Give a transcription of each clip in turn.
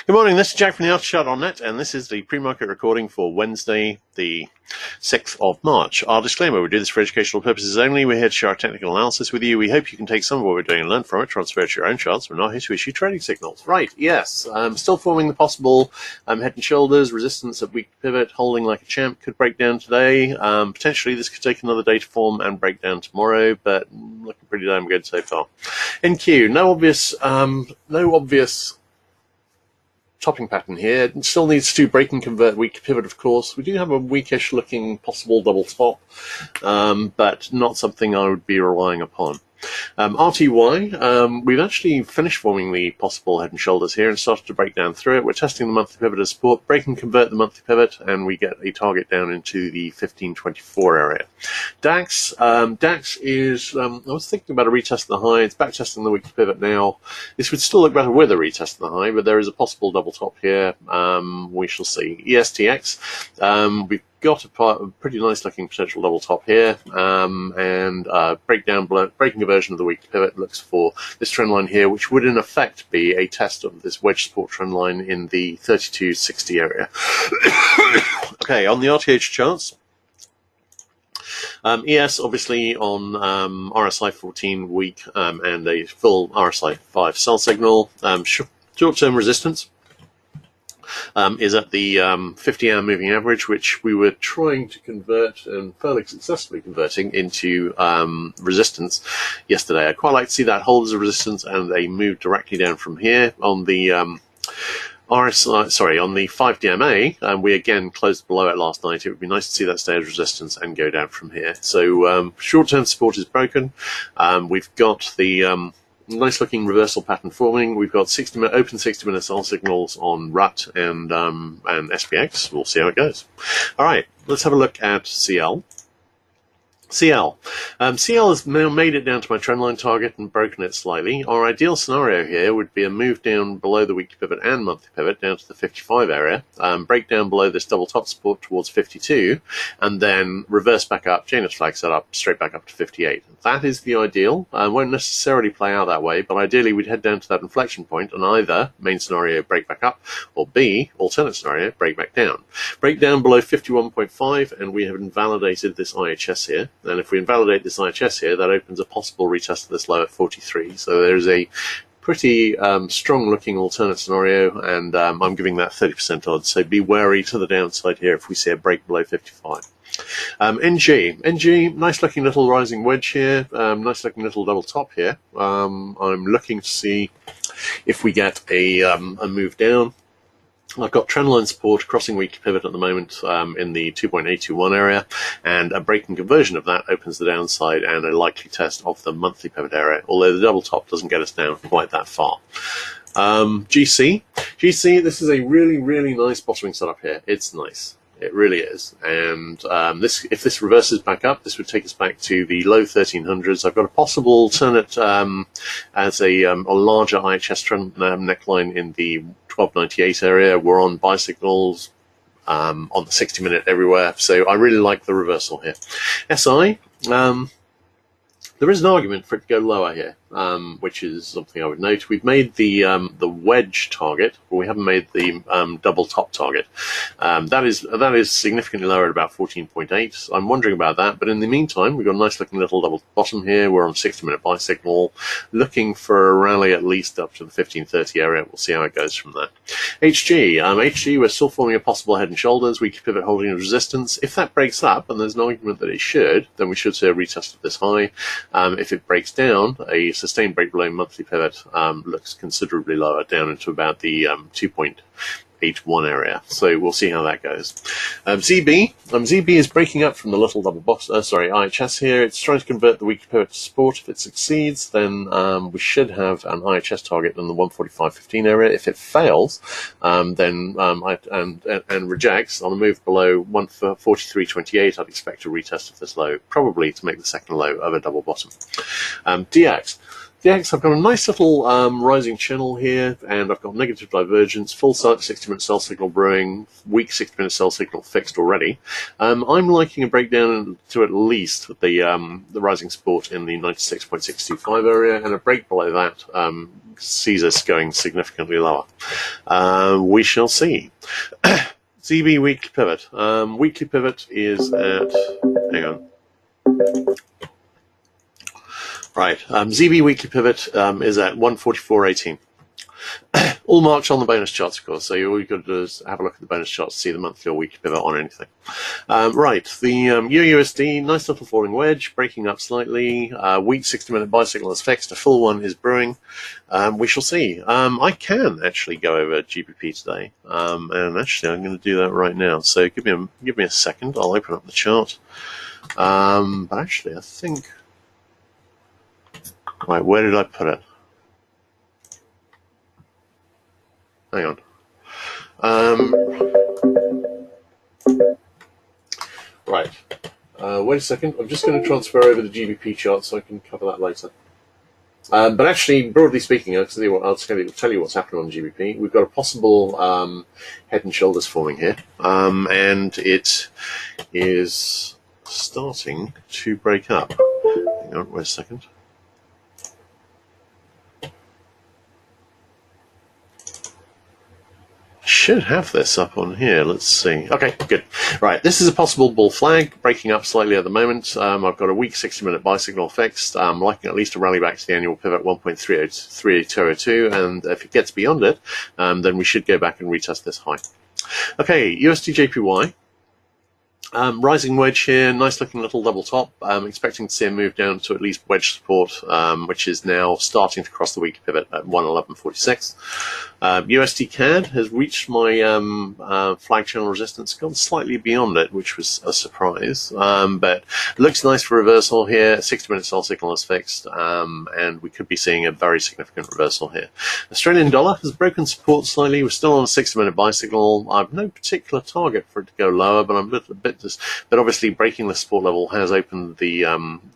Good morning, this is Jack from the Aftershot.net, and this is the pre-market recording for Wednesday, the 6th of March. Our disclaimer, we do this for educational purposes only. We're here to share our technical analysis with you. We hope you can take some of what we're doing and learn from it, transfer it to your own charts. We're not here to issue trading signals. Right, yes, still forming the possible head and shoulders, resistance at weak pivot, holding like a champ, could break down today. Potentially this could take another day to form and break down tomorrow, but looking pretty damn good so far. NQ, no obvious topping pattern here. It still needs to break and convert weak pivot, of course. We do have a weakish looking possible double top, but not something I would be relying upon. RTY, we've actually finished forming the possible head and shoulders here and started to break down through it. We're testing the monthly pivot as support, break and convert the monthly pivot, and we get a target down into the 1524 area. DAX, DAX is, I was thinking about a retest of the high. It's back testing the weekly pivot now. This would still look better with a retest of the high, but there is a possible double top here. We shall see. ESTX, we've got a pretty nice looking potential double top here, and breaking a version of the weekly pivot looks for this trend line here, which would in effect be a test of this wedge support trend line in the 3260 area. Okay, on the RTH charts, ES obviously on RSI 14 week and a full RSI 5 sell signal. Short-term resistance is at the 50-hour moving average, which we were trying to convert and fairly successfully converting into resistance yesterday. I quite like to see that hold as a resistance and a move directly down from here on the RSI, on the 5DMA, we again closed below it last night. It would be nice to see that stay as resistance and go down from here. So short-term support is broken. We've got the nice looking reversal pattern forming. We've got open 60-minute sell signals on RUT and SPX. We'll see how it goes. All right, let's have a look at CL. CL has now made it down to my trendline target and broken it slightly. Our ideal scenario here would be a move down below the weekly pivot and monthly pivot down to the 55 area, break down below this double top support towards 52, and then reverse back up, Janus flag set up, straight back up to 58. That is the ideal. Won't necessarily play out that way, but ideally we'd head down to that inflection point and either, main scenario, break back up, or B, alternate scenario, break back down. Break down below 51.5, and we have invalidated this IHS here. And if we invalidate this IHS here, that opens a possible retest of this low at 43. So there's a pretty strong looking alternate scenario, and I'm giving that 30% odds. So be wary to the downside here if we see a break below 55. NG, nice looking little rising wedge here, nice looking little double top here. I'm looking to see if we get a move down. I've got trendline support crossing weekly pivot at the moment in the 2.821 area, and a breaking conversion of that opens the downside and a likely test of the monthly pivot area, although the double top doesn't get us down quite that far. GC, this is a really, really nice bottoming setup here. It's nice. It really is, and if this reverses back up, this would take us back to the low 1300s. I've got a possible alternate as a larger IHS trend neckline in the 1298 area. We're on buy signals on the 60-minute everywhere, so I really like the reversal here. SI, there is an argument for it to go lower here, which is something I would note. We've made the wedge target, but we haven't made the double top target. That is significantly lower at about 14.8. I'm wondering about that, but in the meantime, we've got a nice looking little double bottom here. We're on 60-minute buy signal, looking for a rally at least up to the 1530 area. We'll see how it goes from there. HG, we're still forming a possible head and shoulders. We could pivot holding resistance. If that breaks up, and there's an argument that it should, then we should see a retest of this high. If it breaks down, a sustained break below monthly pivot looks considerably lower, down into about the 2.81 area. So we'll see how that goes. ZB is breaking up from the little double box. IHS here. It's trying to convert the weekly pivot to support. If it succeeds, then we should have an IHS target in the 145.15 area. If it fails, then and rejects on a move below 143.28, I'd expect a retest of this low, probably to make the second low of a double bottom. DX. I've got a nice little rising channel here, and I've got negative divergence, full 60-minute sell signal brewing, weak 60-minute sell signal fixed already. I'm liking a breakdown to at least the rising support in the 96.625 area, and a break below that sees us going significantly lower. We shall see. ZB weekly pivot. Weekly pivot is at, hang on. Right, ZB weekly pivot is at 144.18. All marked on the bonus charts, of course, so all you've got to do is have a look at the bonus charts to see the monthly or weekly pivot on anything. Right, the UUSD, nice little falling wedge, breaking up slightly. Weak 60-minute buy signal is fixed, a full one is brewing. We shall see. I can actually go over GBP today, and actually I'm going to do that right now. So give me a second, I'll open up the chart. But actually I think, right, where did I put it? Hang on. Right. Wait a second. I'm just going to transfer over the GBP chart so I can cover that later. But actually, broadly speaking, I'll tell you what's happening on GBP. We've got a possible head and shoulders forming here, and it is starting to break up. Hang on, wait a second. Should have this up on here. Let's see. Okay, good. Right, this is a possible bull flag, breaking up slightly at the moment. I've got a weak 60-minute buy signal fixed. I'm liking at least a rally back to the annual pivot 1.38202, and if it gets beyond it, then we should go back and retest this high. Okay, USD/JPY. Rising wedge here, nice looking little double top. I'm expecting to see a move down to at least wedge support, which is now starting to cross the weekly pivot at 111.46. USD CAD has reached my flag channel resistance, gone slightly beyond it, which was a surprise. But it looks nice for reversal here. 60-minute sell signal is fixed, and we could be seeing a very significant reversal here. Australian dollar has broken support slightly. We're still on a 60-minute buy signal. I've no particular target for it to go lower, but I'm a bit but obviously breaking the support level has opened the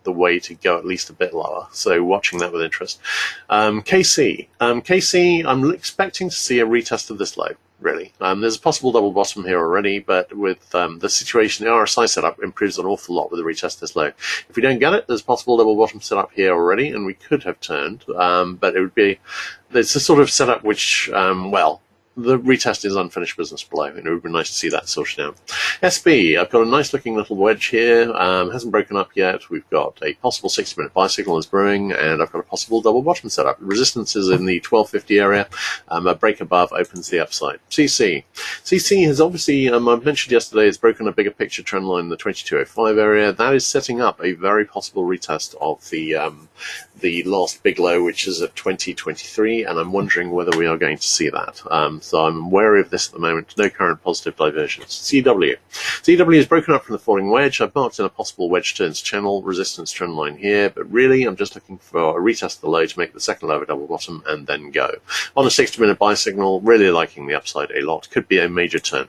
way to go at least a bit lower. So watching that with interest. KC, I'm expecting to see a retest of this low. Really, there's a possible double bottom here already, but with the situation, the RSI setup improves an awful lot with the retest this low. If we don't get it, there's a possible double bottom setup here already, and we could have turned, but it's a sort of setup which, well, the retest is unfinished business below, and it would be nice to see that sorted out. SB, I've got a nice looking little wedge here, hasn't broken up yet. We've got a possible 60-minute buy signal is brewing, and I've got a possible double bottom setup. Resistance is in the 1250 area. A break above opens the upside. CC has obviously, I've mentioned yesterday, it's broken a bigger picture trend line in the 2205 area. That is setting up a very possible retest of the last big low, which is at 2023, and I'm wondering whether we are going to see that. So I'm wary of this at the moment. No current positive divergence. CW is broken up from the falling wedge. I've marked in a possible wedge turns channel, resistance trend line here, but really I'm just looking for a retest of the low to make the second lower double bottom and then go. On a 60-minute buy signal, really liking the upside a lot. Could be a major turn.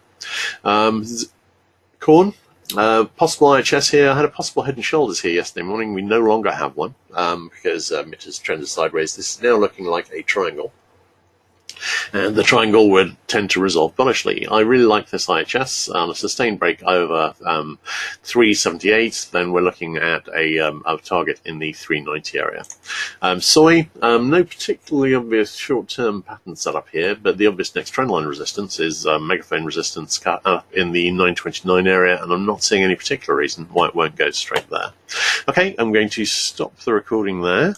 Corn. Possible IHS here. I had a possible head and shoulders here yesterday morning. We no longer have one because it has trended sideways. This is now looking like a triangle, and the triangle would tend to resolve bullishly. I really like this IHS on a sustained break over 378. Then we're looking at a target in the 390 area. Soy, no particularly obvious short-term pattern setup here, but the obvious next trendline resistance is megaphone resistance in the 929 area, and I'm not seeing any particular reason why it won't go straight there. Okay, I'm going to stop the recording there.